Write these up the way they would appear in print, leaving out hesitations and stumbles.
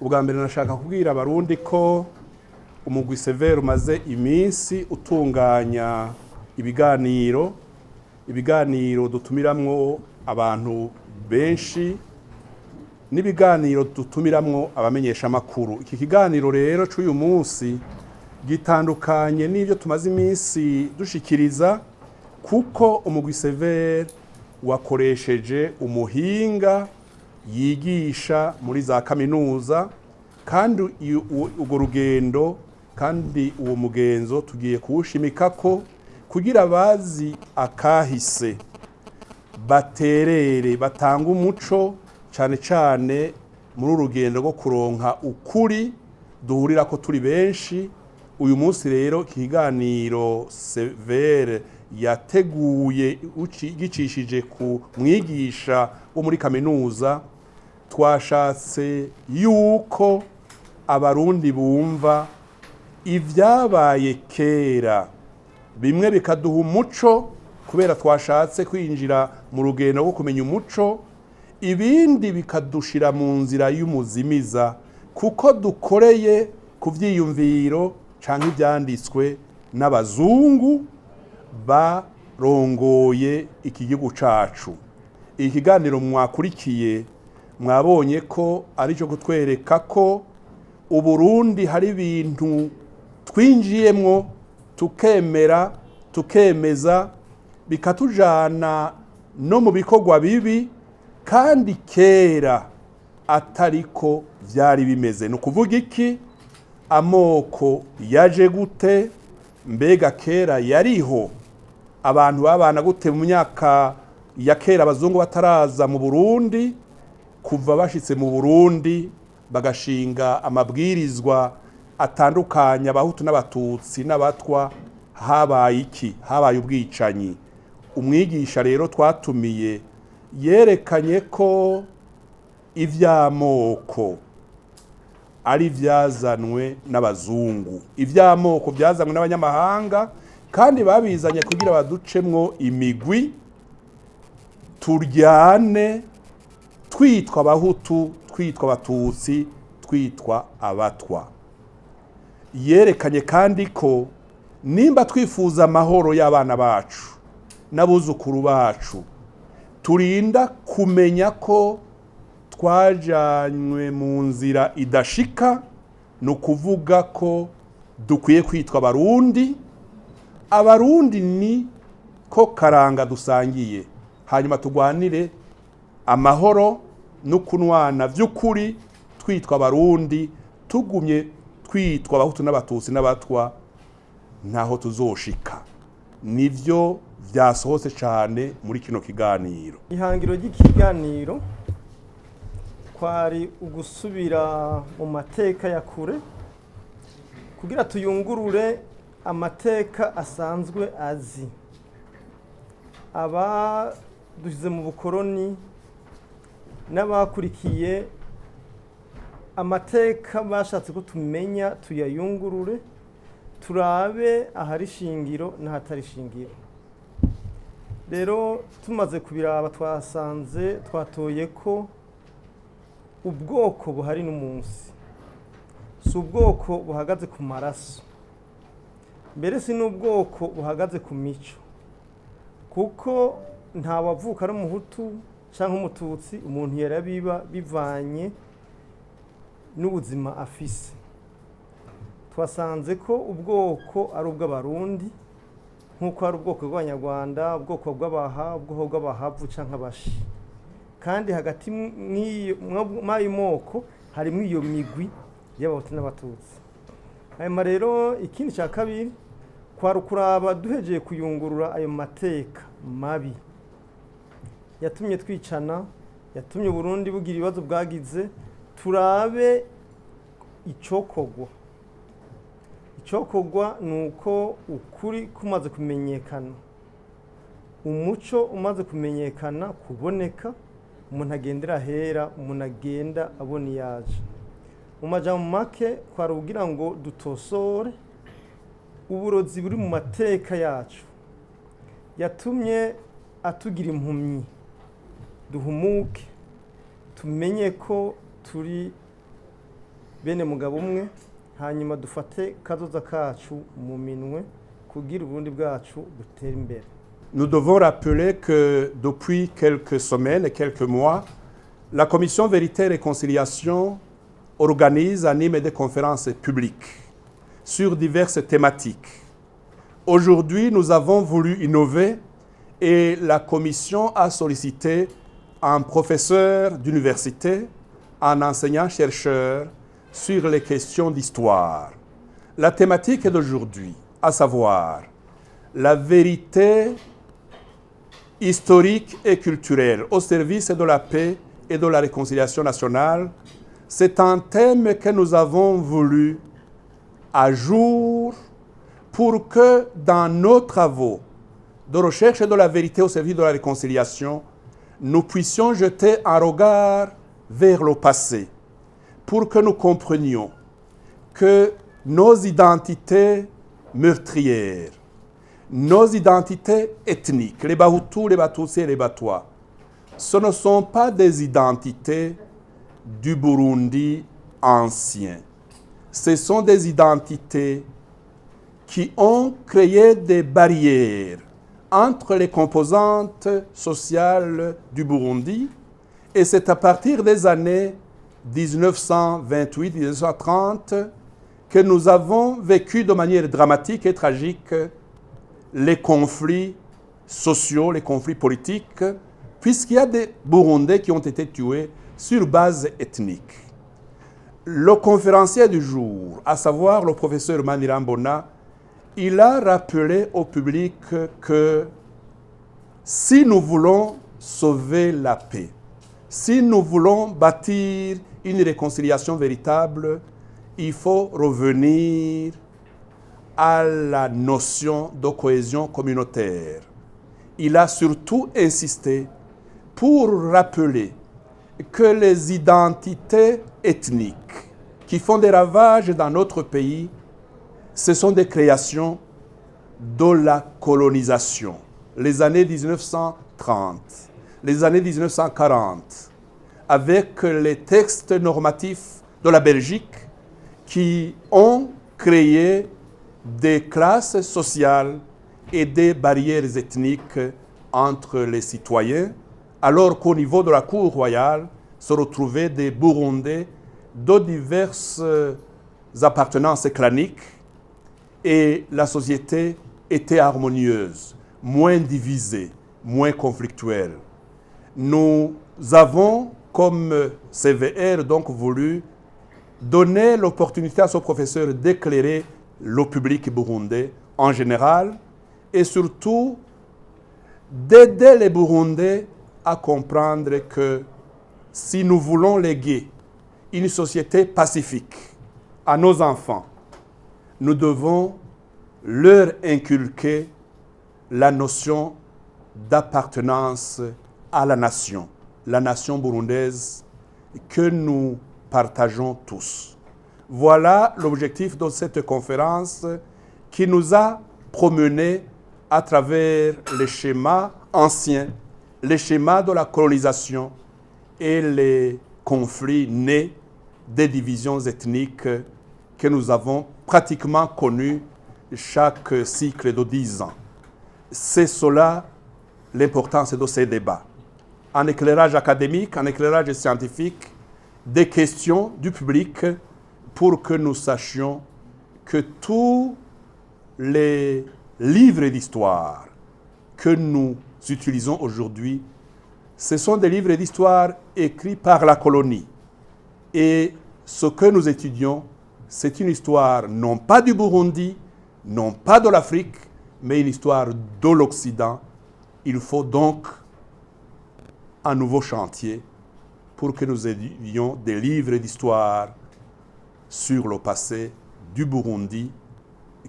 ubwa mbere nashaka kubwira abarundi ko umugwi Severe umaze iminsi utunganya ibiganiro dutumiramwo abantu benshi n'ibiganiro dutumiramwo abamenyesha makuru. Iki kiganiro rero c'uyu munsi gitandukanye n'ivyo tumaze iminsi dushikiriza, kuko umugwi Severe wakoresheje umuhinga yigisha muri za kaminuza, kandi urwo rugendo kandi uwo mugenzo tugiye kuwushimikako kugira bazi akahise baterere batanga umuco cane cane muri urugendo rwo kuronka ukuri duhurira ko turi benshi. Uyu munsi rero ikiganiro Severe yateguye gicishije ku mwigisha wo muri kaminuza, twashatse yuko abarundi bumva ivyabaye kera, bimwe bikaduha umuco kubera twashatse kwinjira mu rugendo rwo kumenya umuco, ibindi bikadushira mu nzira y'umuzimiza kuko dukoreye ku vyiyumviro canke ivyanditswe n'abazungu barongoye iki gihugu cacu. Iki kiganiro mwakurikiye mwabonye ko ari cyo kutwereka ko Uburundi hari ibintu twinjiyemwo tukemera tukemeza bikatujana no mu bikorwa bibi, kandi kera atariko vyari bimeze. Ni ukuvuga iki? Amoko yaje gute? Mbega kera yariho abantu babana gute mu myaka ya kera abazungu bataraza mu Burundi? Kuva bashitse mu Burundi bagashinga amabwirizwa atandukanye abahutu n'abatutsi n'abatwa, habaye iki? Habaye ubwicanyi. Umwigisha rero twatumiye yerekanye ko ivy'amoko ari vyazanwe n'abazungu, ivy'amoko vyazanwe n'abanyamahanga, kandi babizanye kugira baducemwo imigwi turyane, twitwa abahutu, twitwa abatutsi, twitwa abatwa. Yerekanye kandi ko nimba twifuza amahoro y'abana bacu n'abuzukuru bacu, turinda kumenya ko twajanywe mu nzira idashika, no kuvuga ko dukwiye kwitwa abarundi. Abarundi ni ko karanga dusangiye, hanyuma tugwanire amahoro no kunwana vy'ukuri twitwa abarundi. Tugumye twitwa abahutu n'abatutsi n'abatwa ntaho tuzoshika. Nivyo vyasohotse cane muri kino kiganiro. Ihangiro ry'ikiganiro kwari ugusubira mu mateka ya kure kugira tuyungurure amateka asanzwe azi. Aba dushyize mu bukoroni n'abakurikiye amateka bashatse ko tumenya, tuyayungurure, turabe ahari shingiro n'ahatari shingiro. Rero tumaze kubiraba twasanze twatoye ko ubwoko buhari n'umunsi si ubwoko buhagaze ku maraso, mbere si n'ubwoko buhagaze ku mico, kuko nta wavuka ari umuhutu cyangwa umututsi, umuntu yarabiba bivanye n'ubuzima afise. Twasanze ko ubwoko ari ubw'abarundi, nk'uko hari ubwoko bw'abanyarwanda, ubwoko bw'abaha, ubwoko bw'abahavu cyangwa abashi, kandi hagati mw'ayo moko harimo iyo migwi y'abahutu n'abatutsi. Hanyuma rero ikindi cya kabiri kwari ukuraba duhejeye kuyungurura ayo mateka mabi yatumye twicana, yatumye Burundi bugira ibibazo bwagize, turabe icokogwa. Icokogwa nuko ukuri kumaze kumenyekana, umuco umaze kumenyekana, kuboneka, umuntu agendera hera, umuntu agenda abona iyaje. Mu majambo make kwari kugira ngo dutosore uburozi buri mu mateka yacu, yatumye atugira impumyi. Duhumuke, tumenye ko turi bene mugabo umwe hanyuma dufate kazoza kacu mu minwe kugira uburundi bwacu butere imbere. Nous devons rappeler que depuis quelques semaines et quelques mois, la Commission Vérité et Réconciliation organise, anime des conférences publiques sur diverses thématiques. Aujourd'hui, nous avons voulu innover et la Commission a sollicité un professeur d'université, un enseignant-chercheur sur les questions d'histoire. La thématique d'aujourd'hui, à savoir la vérité historique et culturelle au service de la paix et de la réconciliation nationale, c'est un thème que nous avons voulu à jour pour que dans nos travaux de recherche de la vérité au service de la réconciliation, nous puissions jeter un regard vers le passé pour que nous comprenions que nos identités meurtrières, nos identités ethniques, les Bahutus, les Batutsis et les Batwa, ce ne sont pas des identités du Burundi ancien. Ce sont des identités qui ont créé des barrières entre les composantes sociales du Burundi, et c'est à partir des années 1928-1930 que nous avons vécu de manière dramatique et tragique les conflits sociaux, les conflits politiques, puisqu'il y a des Burundais qui ont été tués sur base ethnique. Le conférencier du jour, à savoir le professeur Manirambona, il a rappelé au public que si nous voulons sauver la paix, si nous voulons bâtir une réconciliation véritable, il faut revenir à la notion de cohésion communautaire. Il a surtout insisté pour rappeler que les identités ethniques qui font des ravages dans notre pays, ce sont des créations de la colonisation. Les années 1930, les années 1940, avec les textes normatifs de la Belgique qui ont créé des classes sociales et des barrières ethniques entre les citoyens, alors qu'au niveau de la cour royale se retrouvaient des Burundais de diverses appartenances claniques et la société était harmonieuse, moins divisée, moins conflictuelle. Nous avons, comme CVR, donc voulu donner l'opportunité à ce professeur d'éclairer le public burundais en général et surtout d'aider les Burundais à comprendre que si nous voulons léguer une société pacifique à nos enfants, nous devons leur inculquer la notion d'appartenance à la nation burundaise que nous partageons tous. Voilà l'objectif de cette conférence qui nous a promenés à travers les schémas anciens, les schémas de la colonisation et les conflits nés des divisions ethniques que nous avons pratiquement connus chaque cycle de 10 ans. C'est cela l'importance de ces débats. Un éclairage académique, un éclairage scientifique, des questions du public pour que nous sachions que tous les livres d'histoire que nous utilisons aujourd'hui, ce sont des livres d'histoire écrits par la colonie. Et ce que nous étudions, c'est une histoire non pas du Burundi, non pas de l'Afrique, mais une histoire de l'Occident. Il faut donc un nouveau chantier pour que nous ayons des livres d'histoire sur le passé du Burundi,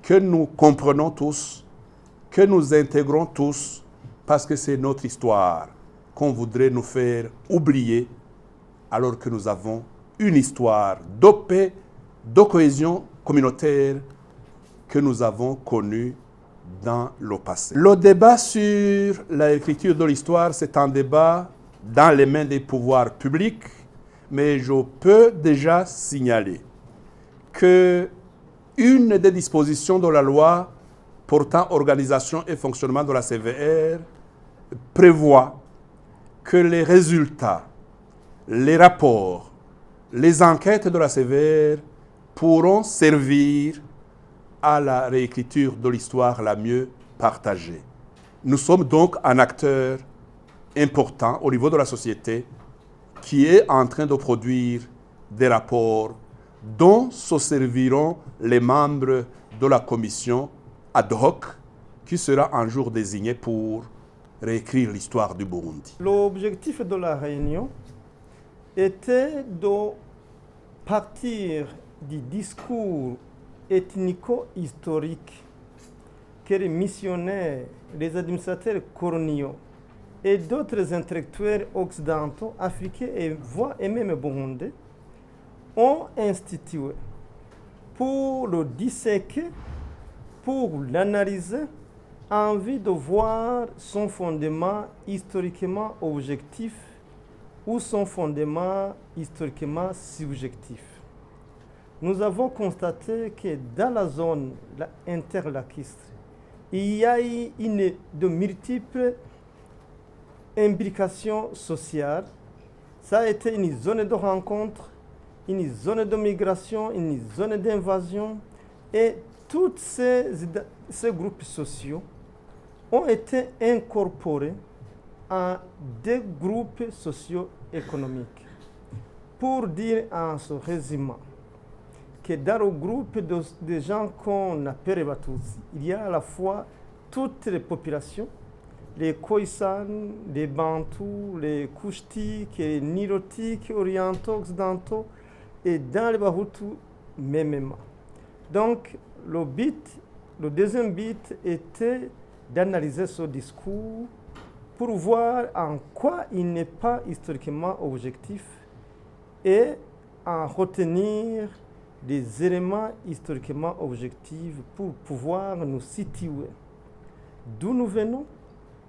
que nous comprenons tous, que nous intégrons tous, parce que c'est notre histoire qu'on voudrait nous faire oublier, alors que nous avons une histoire de paix, de cohésion communautaire que nous avons connue dans le passé. Le débat sur l'écriture de l'histoire, c'est un débat dans les mains des pouvoirs publics, mais je peux déjà signaler que une des dispositions de la loi portant organisation et fonctionnement de la CVR prévoit que les résultats, les rapports, les enquêtes de la CVR pourront servir à la réécriture de l'histoire la mieux partagée. Nous sommes donc un acteur important au niveau de la société qui est en train de produire des rapports dont se serviront les membres de la commission ad hoc qui sera un jour désignée pour réécrire l'histoire du Burundi. L'objectif de la réunion était de partir du discours ethnico-historique que les missionnaires, les administrateurs coloniaux et d'autres intellectuels occidentaux, africains et même burundais ont institué pour le disséquer, pour l'analyser, en vue de voir son fondement historiquement objectif ou son fondement historiquement subjectif. Nous avons constaté que dans la zone interlacustre, il y a eu de multiples imbrications sociales. Ça a été une zone de rencontre, une zone de migration, une zone d'invasion, et tous ces groupes sociaux ont été incorporés en des groupes socio-économiques. Pour dire en ce résumé que dans le groupe de gens qu'on appelle les Batutsi, il y a à la fois toutes les populations, les Khoisan, les Bantous, les Kouchtiques, les Nilotiques, orientaux, occidentaux, et dans les Bahutus, même. Donc, le deuxième but était d'analyser ce discours pour voir en quoi il n'est pas historiquement objectif et en retenir des éléments historiquement objectifs pour pouvoir nous situer d'où nous venons,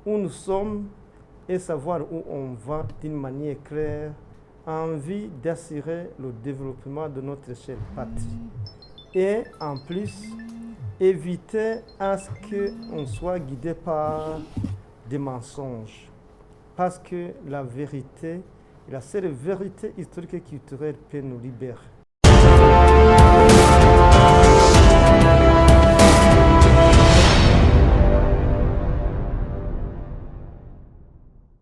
où nous sommes et savoir où on va d'une manière claire en vue d'assurer le développement de notre chère patrie. Et en plus, éviter à ce qu'on soit guidé par des mensonges. Parce que la vérité, la seule vérité historique et culturelle peut nous libérer.